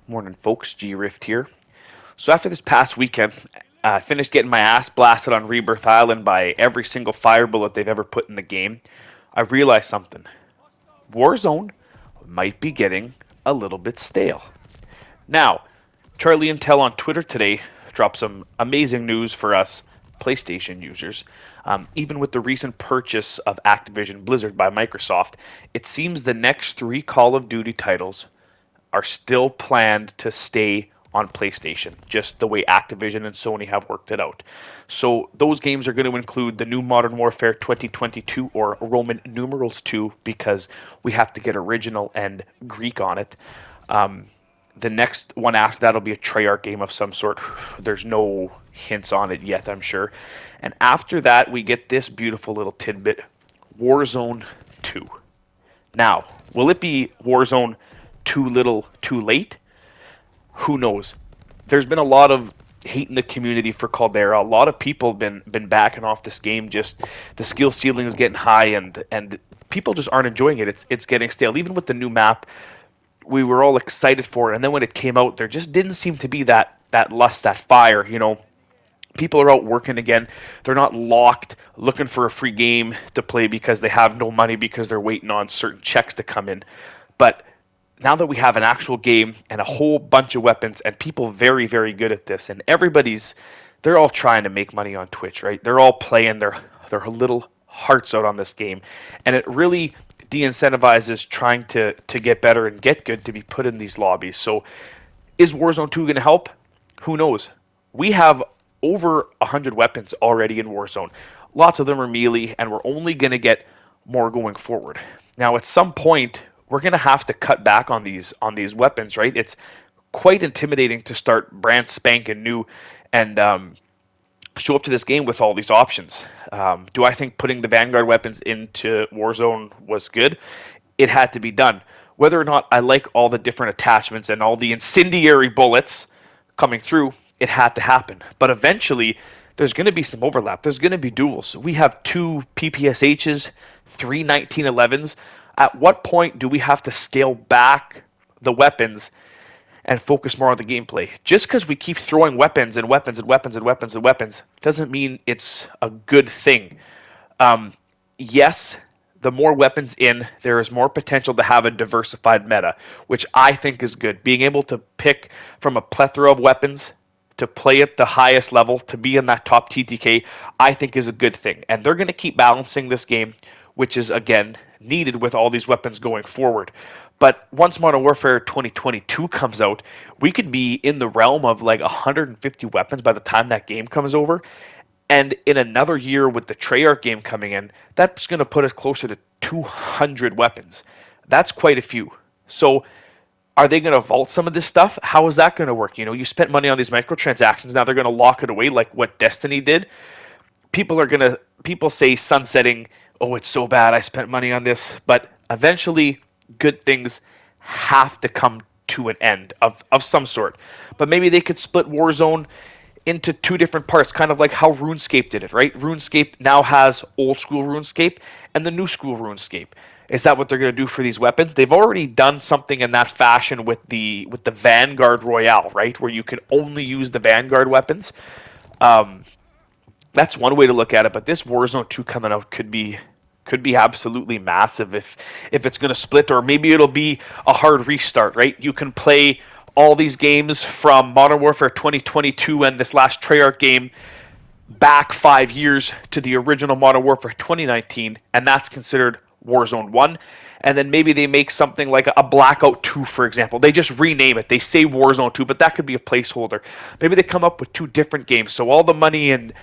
Morning, folks. G-Rift here. So after this past weekend, I finished getting my ass blasted on Rebirth Island by every single fire bullet they've ever put in the game. I realized something. Warzone might be getting a little bit stale. Now, Charlie Intel on Twitter today dropped some amazing news for us PlayStation users. Even with the recent purchase of Activision Blizzard by Microsoft, it seems the next three Call of Duty titles are still planned to stay on PlayStation, just the way Activision and Sony have worked it out. So those games are going to include the new Modern Warfare 2022 or Roman numerals 2 because we have to get original and Greek on it. The next one after that will be a Treyarch game of some sort. There's no hints on it yet, I'm sure. And after that, we get this beautiful little tidbit, Warzone 2. Now, will it be Warzone too little, too late? Who knows? There's been a lot of hate in the community for Caldera. A lot of people have been backing off this game. Just the skill ceiling is getting high, and people just aren't enjoying it. It's getting stale. Even with the new map, we were all excited for it, and then when it came out, there just didn't seem to be that lust, that fire. People are out working again. They're not locked looking for a free game to play because they have no money because they're waiting on certain checks to come in. But now that we have an actual game and a whole bunch of weapons and people very, very good at this, and they're all trying to make money on Twitch, right? They're all playing their little hearts out on this game, and it really de-incentivizes trying to get better and get good to be put in these lobbies. So is Warzone 2 going to help? Who knows? We have over 100 weapons already in Warzone. Lots of them are melee, and we're only going to get more going forward. Now, at some point, we're going to have to cut back on these weapons, right? It's quite intimidating to start brand spanking new and show up to this game with all these options. Do I think putting the Vanguard weapons into Warzone was good? It had to be done. Whether or not I like all the different attachments and all the incendiary bullets coming through, it had to happen. But eventually, there's going to be some overlap. There's going to be duels. We have two PPSHs, three 1911s. At what point do we have to scale back the weapons and focus more on the gameplay? Just because we keep throwing weapons and weapons and weapons and weapons and weapons doesn't mean it's a good thing. Yes, the more weapons in, there is more potential to have a diversified meta, which I think is good. Being able to pick from a plethora of weapons to play at the highest level, to be in that top TTK, I think is a good thing. And they're going to keep balancing this game, which is, again, needed with all these weapons going forward. But once Modern Warfare 2022 comes out, we could be in the realm of like 150 weapons by the time that game comes over. And in another year with the Treyarch game coming in, that's going to put us closer to 200 weapons. That's quite a few. So are they going to vault some of this stuff? How is that going to work? You spent money on these microtransactions. Now they're going to lock it away like what Destiny did. People say sunsetting, oh, it's so bad, I spent money on this. But eventually, good things have to come to an end of some sort. But maybe they could split Warzone into two different parts, kind of like how RuneScape did it, right? RuneScape now has old school RuneScape and the new school RuneScape. Is that what they're going to do for these weapons? They've already done something in that fashion with the Vanguard Royale, right? Where you can only use the Vanguard weapons. That's one way to look at it, but this Warzone 2 coming out could be absolutely massive if it's going to split, or maybe it'll be a hard restart, right? You can play all these games from Modern Warfare 2022 and this last Treyarch game back 5 years to the original Modern Warfare 2019, and that's considered Warzone 1. And then maybe they make something like a Blackout 2, for example. They just rename it. They say Warzone 2, but that could be a placeholder. Maybe they come up with two different games, so all the money and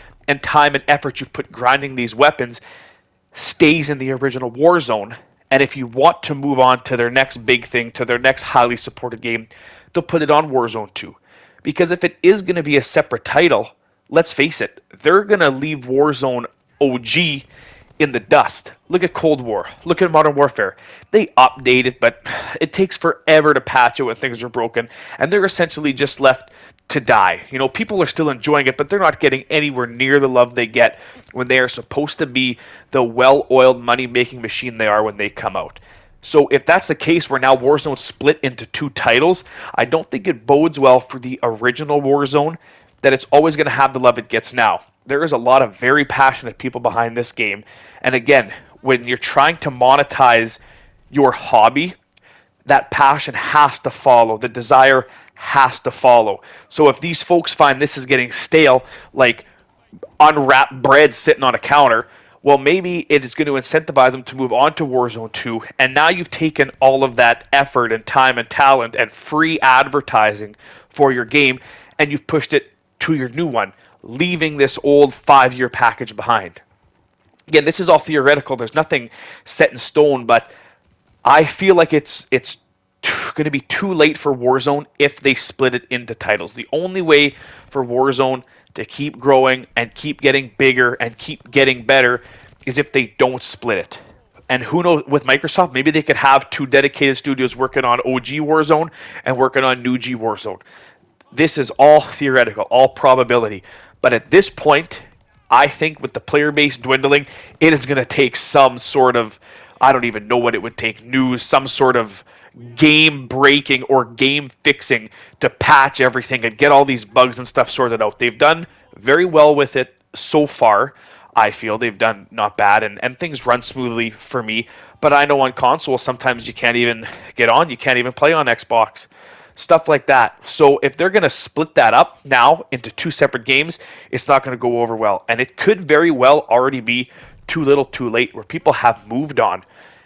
time and effort you've put grinding these weapons stays in the original Warzone. And if you want to move on to their next big thing, to their next highly supported game, they'll put it on Warzone 2. Because if it is going to be a separate title, let's face it, they're going to leave Warzone OG in the dust. Look at Cold War. Look at Modern Warfare. They update it, but it takes forever to patch it when things are broken. And they're essentially just left to die. People are still enjoying it, but they're not getting anywhere near the love they get when they are supposed to be the well-oiled money-making machine they are when they come out. So if that's the case where now Warzone split into two titles, I don't think it bodes well for the original Warzone that it's always going to have the love it gets now. There is a lot of very passionate people behind this game. And again, when you're trying to monetize your hobby, that passion has to follow. The desire has to follow. So if these folks find this is getting stale, like unwrapped bread sitting on a counter, well, maybe it is going to incentivize them to move on to Warzone 2. And now you've taken all of that effort and time and talent and free advertising for your game, and you've pushed it to your new one, leaving this old 5-year package behind. Again, this is all theoretical. There's nothing set in stone, but I feel like it's going to be too late for Warzone if they split it into titles. The only way for Warzone to keep growing and keep getting bigger and keep getting better is if they don't split it. And who knows, with Microsoft, maybe they could have two dedicated studios working on OG Warzone and working on New G Warzone. This is all theoretical, all probability. But at this point, I think with the player base dwindling, it is going to take some sort of, I don't even know what it would take, news, some sort of game breaking or game fixing to patch everything and get all these bugs and stuff sorted out. They've done very well with it so far. I feel they've done not bad, and things run smoothly for me. But I know on console, sometimes you can't even get on, you can't even play on Xbox. Stuff like that. So if they're going to split that up now into two separate games, it's not going to go over well. And it could very well already be too little too late, where people have moved on.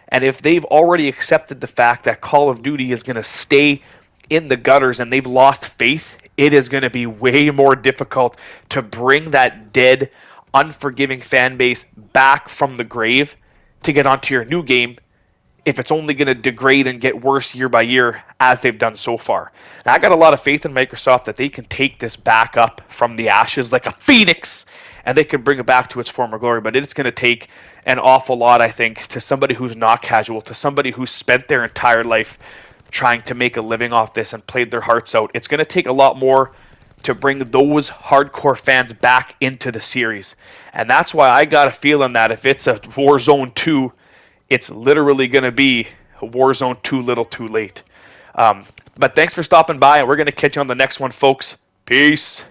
And if they've already accepted the fact that Call of Duty is going to stay in the gutters and they've lost faith, it is going to be way more difficult to bring that dead, unforgiving fan base back from the grave to get onto your new game if it's only going to degrade and get worse year by year as they've done so far. Now, I got a lot of faith in Microsoft that they can take this back up from the ashes like a phoenix and they can bring it back to its former glory, but it's going to take an awful lot, I think, to somebody who's not casual, to somebody who's spent their entire life trying to make a living off this and played their hearts out. It's going to take a lot more to bring those hardcore fans back into the series. And that's why I got a feeling that if it's a Warzone 2, it's literally going to be a Warzone too little too late. But thanks for stopping by, and we're going to catch you on the next one, folks. Peace.